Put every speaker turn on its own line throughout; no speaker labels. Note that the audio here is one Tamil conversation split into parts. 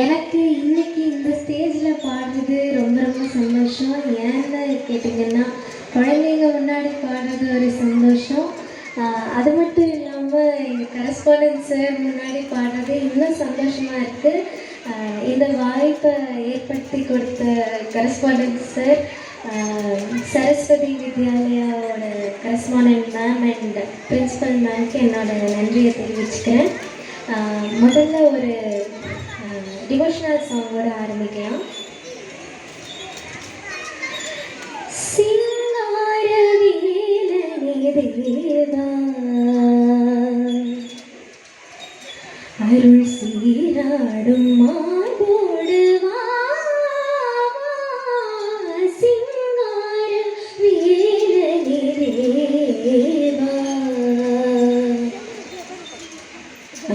எனக்கு இன்னைக்கு இந்த ஸ்டேஜில் பாடுறது ரொம்ப ரொம்ப சந்தோஷம். ஏன்னு கேட்டிங்கன்னா, குழந்தைங்க முன்னாடி பாடுறது ஒரு சந்தோஷம். அது மட்டும் இல்லாமல் எங்கள் கரஸ்பாண்டன்ட் சார் முன்னாடி பாடுறது இன்னும் சந்தோஷமாக இருக்குது. இந்த வாய்ப்பை ஏற்படுத்தி கொடுத்த கரஸ்பாண்டன்ட் சார், சரஸ்வதி வித்யாலயாவோட கரஸ்பாண்டன்ட் மேம் அண்ட் பிரின்ஸிபல் மேம்க்கு என்னோட நன்றியை தெரிவிச்சுக்கிறேன். முதல்ல ஒரு டிவோஷனல் சாங்கோட ஆரம்பிக்கலாம். சிங்கார வேலனே தேவா, அருள் சீராடும் மார்போடு வா, சிங்கார வேலனே தேவா,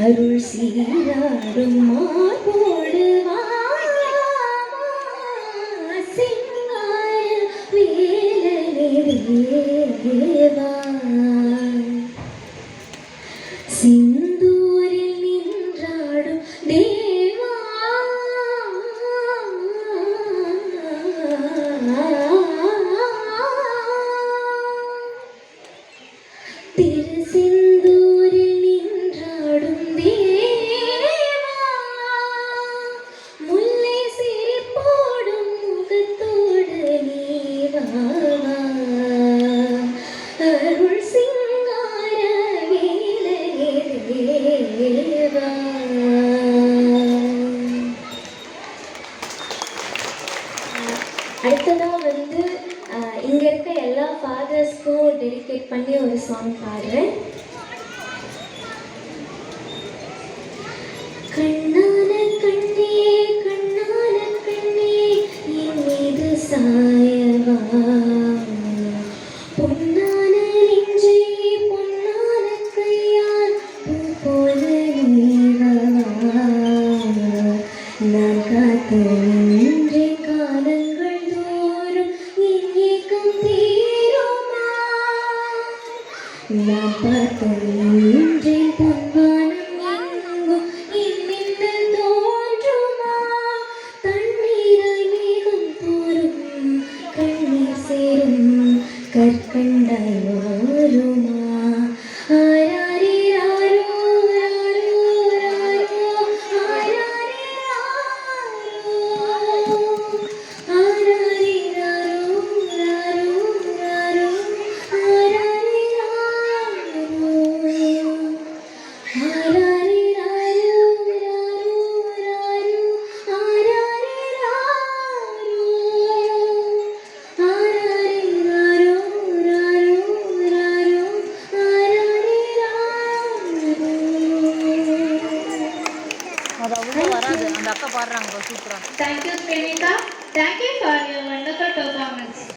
அருள் சீராடும் மார்போடு வா, சிங்கார வேலனே தேவா, சிந்தூரில் நின்றாடும் தேவா, திரு சிந்தூரில் நின்றாடும் தேவா, முல்லை சிரிப்போடும் முகத்தோடு நீவா, அருள் சிங்கார வேலனே தேவா. அடுத்ததாக இங்கே இருக்க எல்லா ஃபாதர்ஸ்க்கும் டெடிகேட் பண்ணி ஒரு சாங் பாடுறேன். கண்ணான கண்ணே கண்ணான கண்ணே என் மீது சாயவா, பொன்னான நெஞ்சை பொன்னான கையால் பூ போல நீவா, நான் காத்து நின்றேன் காலங்கள் தோறும் என் ஏக்கம் தீருமா, நான் பார்த்து நின்றேன் பொன்வானம் எங்கும் என் மின்னல் தோன்றுமா, தண்ணீராய் மேகம் தோறும் கண்ணீர் சேரும் கற்கண்டாய் மாறுமா, ஆராரிராரோ ராரோ ராரோ, ஆராரிராரோ ஆராரிராரோ ராரோ ராரோ, ஆராரிராரோ ஆராரிராரோ
அது அவ்வளோ வராது. அந்த அக்கா பாடுறாங்க சூப்பரா.
Thank you, Srinita. Thank you for your wonderful performance.